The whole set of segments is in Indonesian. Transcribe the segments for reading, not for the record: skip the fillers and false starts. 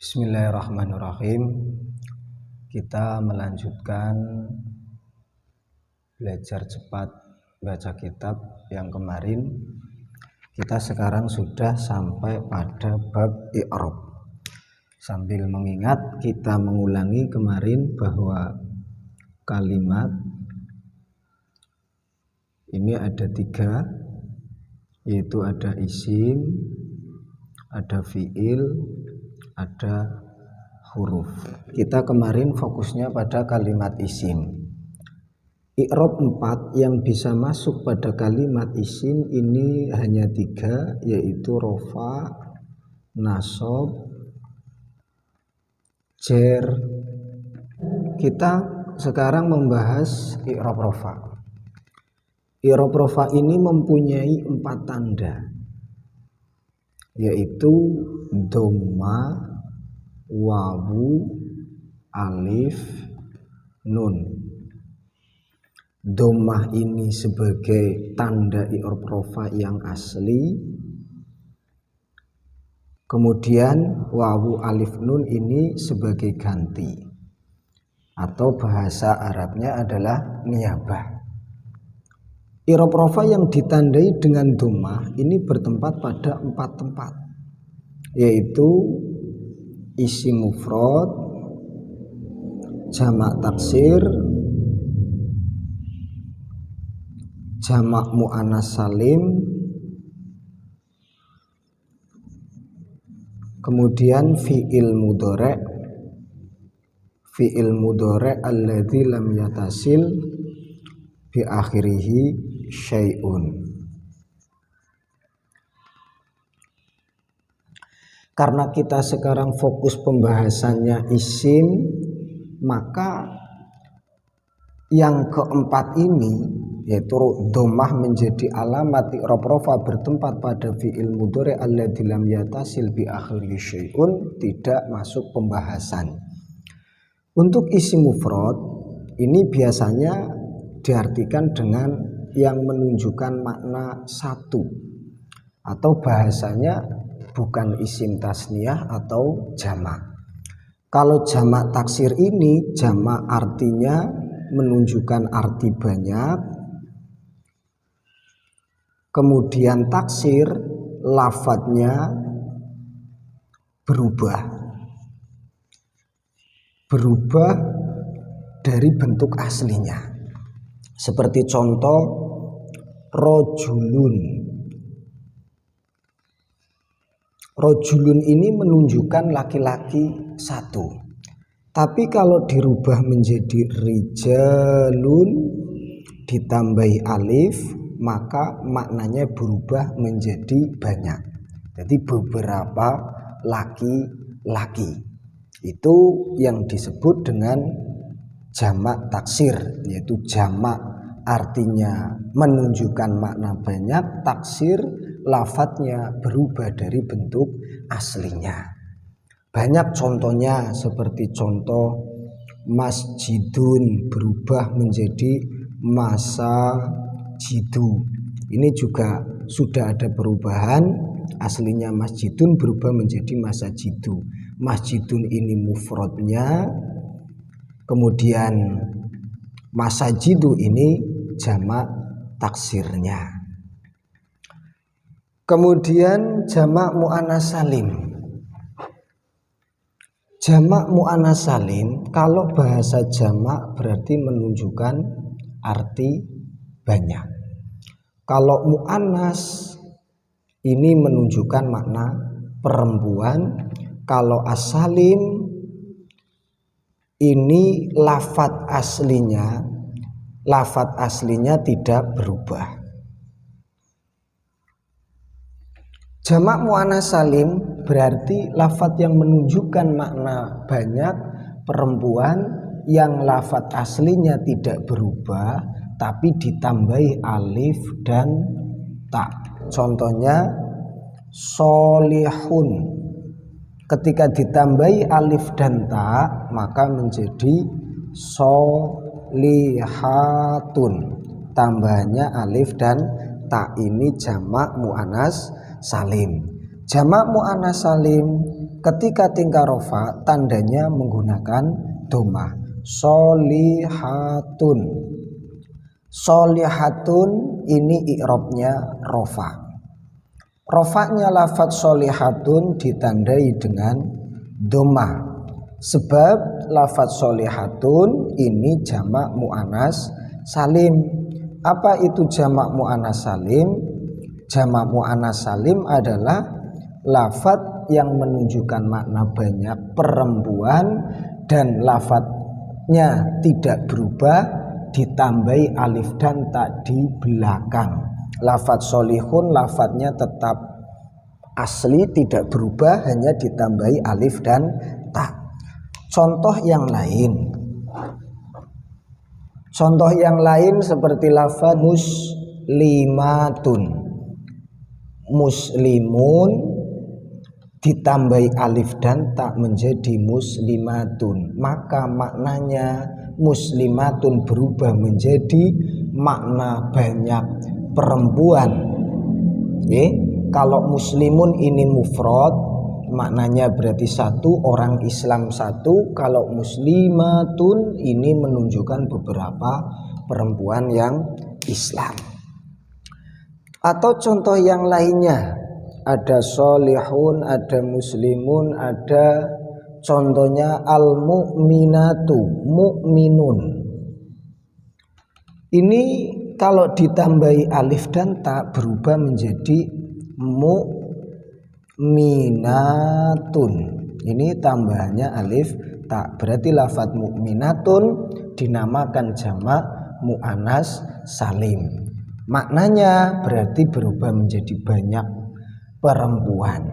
Bismillahirrahmanirrahim. Kita melanjutkan belajar cepat baca kitab yang kemarin. Kita sekarang sudah sampai pada bab i'rab. Sambil mengingat, kita mengulangi kemarin bahwa kalimat ini ada 3, yaitu ada isim, ada fiil, ada huruf. Kita kemarin fokusnya pada kalimat isim. I'rab 4 yang bisa masuk pada kalimat isim ini hanya 3, yaitu rofa, nasab, jer. Kita sekarang membahas i'rab rofa. I'rab rofa ini mempunyai 4 tanda, yaitu dhamma, wawu, alif, nun. Dhammah ini sebagai tanda i'rab rofa yang asli. Kemudian wawu, alif, nun ini sebagai ganti, atau bahasa Arabnya adalah niyabah. I'rab rofa yang ditandai dengan dhammah ini bertempat pada 4 tempat, yaitu isim mufrad, jamak taksir, jamak muannas salim, kemudian fi'il mudhari', alladzi lam yatasil bi akhirihi syai'un. Karena kita sekarang fokus pembahasannya isim, maka yang keempat ini, yaitu dhammah menjadi alamat i'rab rofa bertempat pada fi'il mudhari' alladzi lam yatasil bi akhirihi syai'un, tidak masuk pembahasan. Untuk isim mufrad ini biasanya diartikan dengan yang menunjukkan makna satu, atau bahasanya bukan isim tasniyah atau jamak. Kalau jamak taksir ini, jamak artinya menunjukkan arti banyak. Kemudian taksir, lafadznya berubah dari bentuk aslinya. Seperti contoh rojulun. Rojulun ini menunjukkan laki-laki satu. Tapi kalau dirubah menjadi rijalun ditambahi alif, maka maknanya berubah menjadi banyak. Jadi beberapa laki-laki. Itu yang disebut dengan jamak taksir, yaitu jamak artinya menunjukkan makna banyak, taksir lafadznya berubah dari bentuk aslinya. Banyak contohnya, seperti contoh masjidun berubah menjadi masajidu. Ini juga sudah ada perubahan, aslinya masjidun berubah menjadi masajidu. Masjidun ini mufradnya, kemudian masajidu ini jamak taksirnya. Kemudian jamak muannas salim. Jamak muannas salim, kalau bahasa jamak berarti menunjukkan arti banyak. Kalau muannas ini menunjukkan makna perempuan. Kalau as-salim ini lafadz aslinya tidak berubah. Jamak muannas salim berarti lafadz yang menunjukkan makna banyak, perempuan, yang lafadz aslinya tidak berubah tapi ditambahi alif dan ta. Contohnya solihun. Ketika ditambahi alif dan ta, maka menjadi solihatun. Tambahannya alif dan ta, ini jamak muannas salim. Jamak muannas salim Ketika tingkah rofa tandanya menggunakan dhammah. Sholihatun. Sholihatun ini i'rabnya rofa. Rofanya lafadz sholihatun ditandai dengan dhammah. Sebab lafadz sholihatun ini jamak mu'annas salim. Apa itu jamak mu'annas salim? Jamak mu'annas salim adalah lafadz yang menunjukkan makna banyak perempuan dan lafadznya tidak berubah ditambahi alif dan ta di belakang. Lafadz sholihun lafadznya tetap asli tidak berubah, hanya ditambahi alif dan ta. Contoh yang lain. Contoh yang lain seperti lafadz muslimatun. Muslimun ditambahi alif dan ta menjadi muslimatun, maka maknanya muslimatun berubah menjadi makna banyak perempuan. Kalau muslimun ini mufrad, maknanya berarti satu, orang Islam satu. Kalau muslimatun ini menunjukkan beberapa perempuan yang Islam. Atau contoh yang lainnya, ada sholihun, ada muslimun, ada contohnya al-mu'minatu, mu'minun. Ini kalau ditambahi alif dan ta berubah menjadi mu'minatun. Ini tambahannya alif ta, berarti lafadz mu'minatun dinamakan jamak mu'annas salim. Maknanya berarti berubah menjadi banyak perempuan.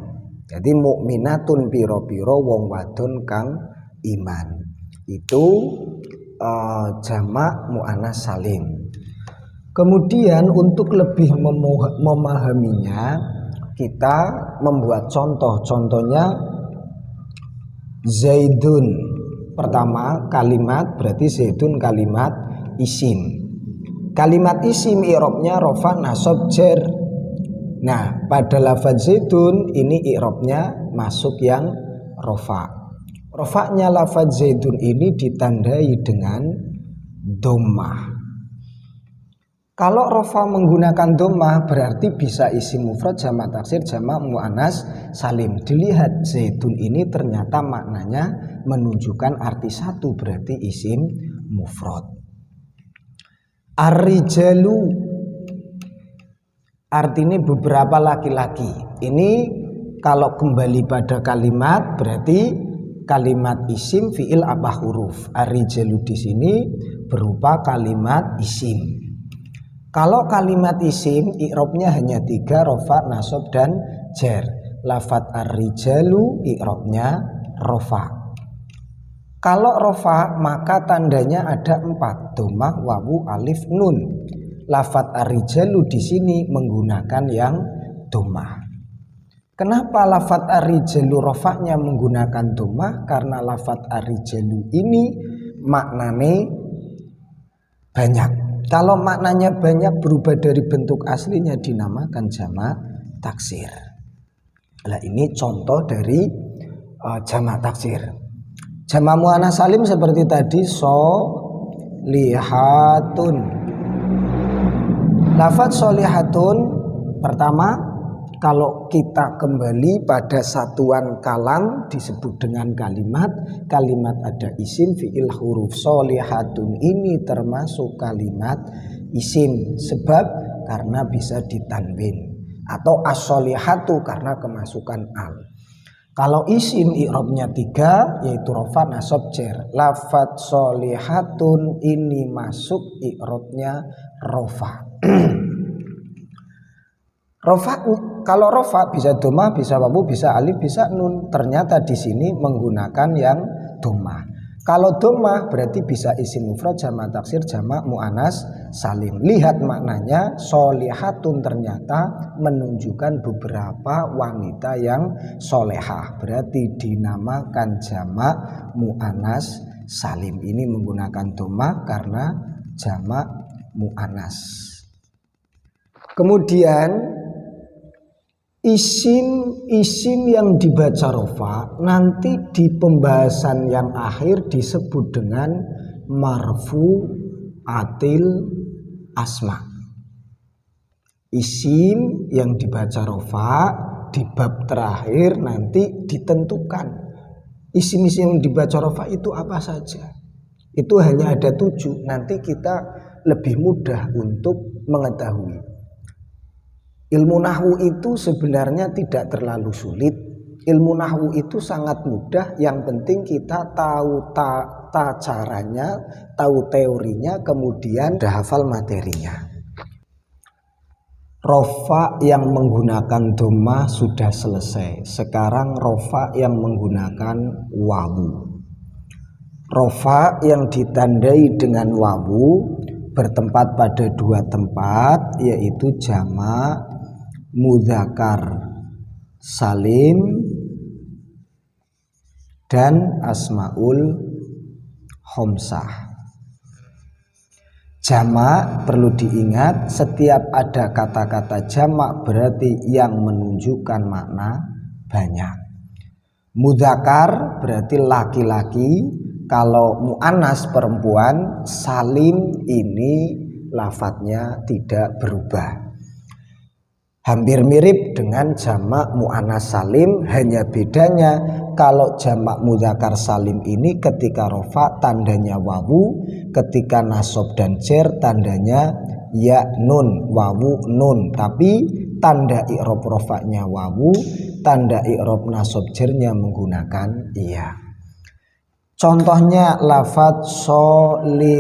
Jadi mukminatun piro-piro wong wadon kang iman. Itu jamak mu'annas salim. Kemudian untuk lebih memahaminya, kita membuat contoh. Contohnya Zaidun. Pertama kalimat berarti Zaidun kalimat isim. Kalimat isim i'rabnya rofa nasab jar. Nah, pada lafadz zaidun ini i'rabnya masuk yang rofa. Rofanya lafadz zaidun ini ditandai dengan dhammah. Kalau rofa menggunakan dhammah berarti bisa isim mufrad, jamak taksir, jamak mu'annas salim. Dilihat zaidun ini ternyata maknanya menunjukkan arti satu, berarti isim mufrad. Ar-rijalu artinya beberapa laki-laki. Ini kalau kembali pada kalimat berarti kalimat isim fiil apa huruf. Ar-rijalu di sini berupa kalimat isim. Kalau kalimat isim i'rabnya hanya 3, rofa, nasab dan jar. Lafadz ar-rijalu i'rabnya rofa. Kalau rofa maka tandanya ada 4, dhammah, wawu, alif, nun. Lafadz ar-rijalu di sini menggunakan yang dhammah. Kenapa lafadz ar-rijalu rofanya menggunakan dhammah? Karena lafadz ar-rijalu ini maknanya banyak. Kalau maknanya banyak berubah dari bentuk aslinya dinamakan jamak taksir. Nah, ini contoh dari jamak taksir. Jamak mu'annas salim seperti tadi sholihatun. Lafadz sholihatun pertama, kalau kita kembali pada satuan kalam disebut dengan kalimat. Kalimat ada isim fiil huruf. Sholihatun ini termasuk kalimat isim, sebab karena bisa ditanwin, atau as-sholihatu karena kemasukan al. Kalau isim i'rabnya 3 yaitu rofa, nasab, jar. Lafadz sholihatun ini masuk i'rabnya rofa. Rofa, kalau rofa bisa dhammah, bisa wawu, bisa alif, bisa nun. Ternyata di sini menggunakan yang dhammah. Kalau dhammah berarti bisa isim mufrad, jamak taksir, jamak mu'annas salim. Lihat maknanya, sholihatun ternyata menunjukkan beberapa wanita yang solehah. Berarti dinamakan jamak mu'annas salim. Ini menggunakan dhammah karena jamak mu'annas. Kemudian Isim yang dibaca rofa nanti di pembahasan yang akhir disebut dengan marfu atil asma. Isim yang dibaca rofa di bab terakhir nanti ditentukan isim-isim yang dibaca rofa itu apa saja. Itu hanya ada 7. Nanti kita lebih mudah untuk mengetahui. Ilmu nahwu itu sebenarnya tidak terlalu sulit. Ilmu nahwu itu sangat mudah. Yang penting kita tahu caranya, tahu teorinya, kemudian udah hafal materinya. Rofa yang menggunakan dhammah sudah selesai. Sekarang rofa yang menggunakan wawu. Rofa yang ditandai dengan wawu bertempat pada 2 tempat, yaitu jamak mudzakkar salim dan asmaul khamsah. Jamak perlu diingat, setiap ada kata-kata jamak berarti yang menunjukkan makna banyak. Mudzakkar berarti laki-laki, kalau muannas perempuan, salim ini lafadznya tidak berubah. Hampir mirip dengan jamak muannas salim, hanya bedanya kalau jamak mudzakkar salim ini ketika rofa tandanya wawu, ketika nasab dan jer tandanya ya nun, wawu nun, tapi tanda i'rab rofanya wawu, tanda i'rab nasab jernya menggunakan iya. Contohnya lafadz sholihatun.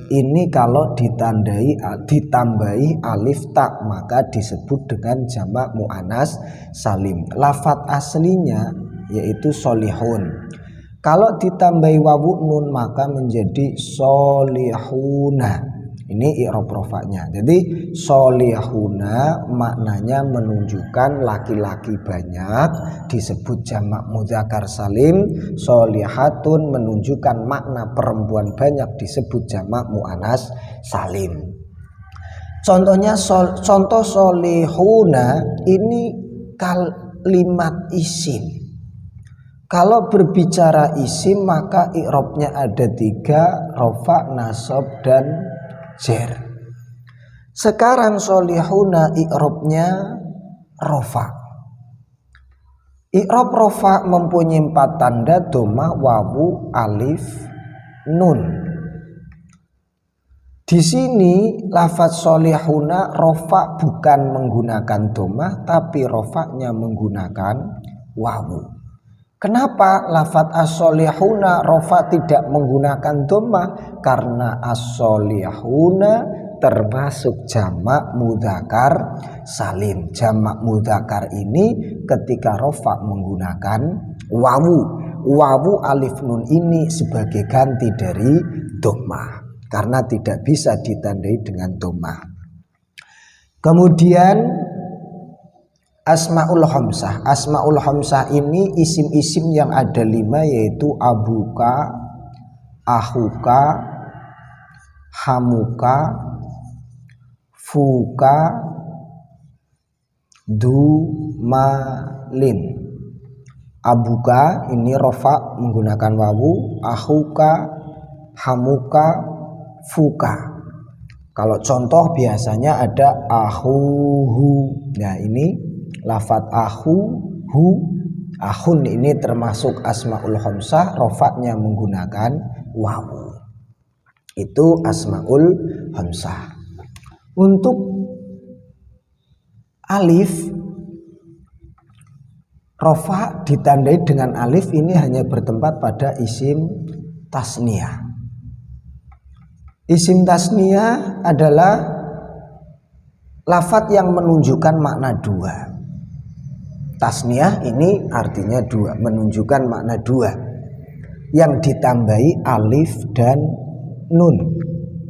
Ini kalau ditambahi alif tak maka disebut dengan jamak muannas salim. Lafadz aslinya yaitu solihun. Kalau ditambahi wawu nun maka menjadi solihuna. Ini i'rab rofanya. Jadi solihuna maknanya menunjukkan laki-laki banyak, disebut jamak mudzakkar salim. Solihatun menunjukkan makna perempuan banyak, disebut jamak muannas salim. Contohnya contoh solihuna ini kalimat isim. Kalau berbicara isim maka i'rabnya ada 3, rofa, nasab, dan jer. Sekarang solihuna i'rabnya rofa. I'rab rofa mempunyai 4 tanda, dhammah, wawu, alif, nun. Di sini lafadz solihuna rofa bukan menggunakan dhammah, tapi rofanya menggunakan wawu. Kenapa lafadz as-solihuna rofa tidak menggunakan dhammah? Karena as-solihuna termasuk jamak mudzakkar salim. Jamak mudzakkar ini ketika rofa menggunakan wawu. Wawu alif nun ini sebagai ganti dari dhammah karena tidak bisa ditandai dengan dhammah. Kemudian asmaul khamsah. Asmaul khamsah ini isim-isim yang ada 5, yaitu abuka, ahuka, hamuka, fuka, dumalin. Abuka ini rofa menggunakan wawu, ahuka, hamuka, fuka. Kalau contoh biasanya ada ahuhu. Nah ini lafadz ahu, hu, ahun ini termasuk asmaul khamsah, rofatnya menggunakan wawu. Itu asmaul khamsah. Untuk alif, rofa ditandai dengan alif ini hanya bertempat pada isim tasniyah. Isim tasniyah adalah lafadz yang menunjukkan makna 2. Tasniyah ini artinya 2, menunjukkan makna 2 yang ditambahi alif dan nun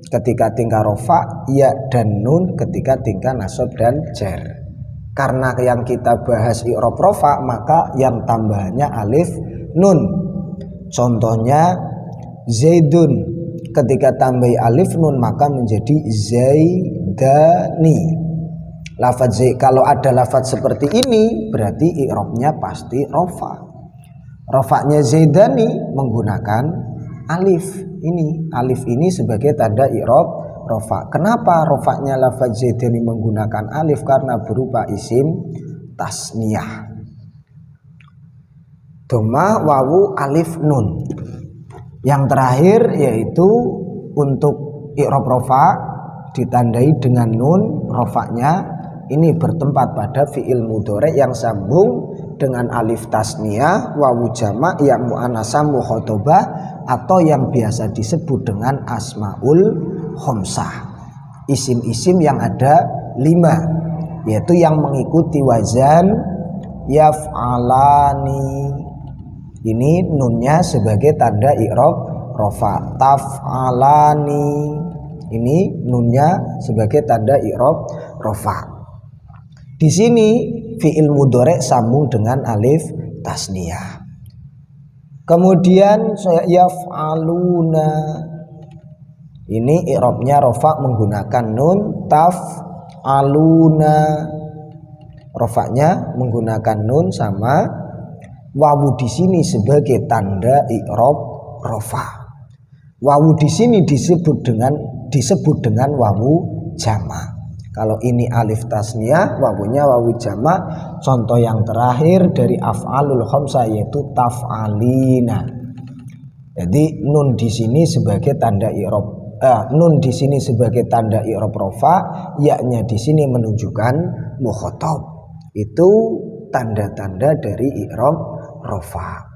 ketika tingkah rofa, ya dan nun ketika tingkah nasab dan jer. Karena yang kita bahas i'rab rofa maka yang tambahannya alif nun. Contohnya zaidun, ketika tambahi alif nun maka menjadi zaidani. Kalau ada lafadz seperti ini berarti i'rabnya pasti rofa. Rofaknya Zaidani menggunakan alif. Alif ini sebagai tanda i'rab rofa. Kenapa rofaknya lafadz Zaidani menggunakan alif? Karena berupa isim tasniyah. Dhamma wawu alif nun. Yang terakhir yaitu untuk i'rab rofa ditandai dengan nun. Rofaknya ini bertempat pada fi'il mudhari yang sambung dengan alif tasniyah, wawu jamak, ya muannasah mukhatabah, atau yang biasa disebut dengan asmaul khamsah. Isim-isim yang ada 5, yaitu yang mengikuti wazan yaf'alani. Ini nunnya sebagai tanda i'rab rofa. Taf'alani, ini nunnya sebagai tanda i'rab rofa. Di sini fi'il mudhari sambung dengan alif tasniyah. Kemudian yaf'aluna, ini i'rabnya rofa menggunakan nun. Taf'aluna, rofaknya menggunakan nun sama wawu di sini sebagai tanda i'rab rofa. Wawu di sini disebut dengan wawu jamak. Kalau ini alif tasniyah, wawunya wawu jamak. Contoh yang terakhir dari af'alul khamsah yaitu taf'alina. Jadi nun di sini sebagai tanda i'rab rofa, yaknya di sini menunjukkan mukhatab. Itu tanda-tanda dari i'rab rofa.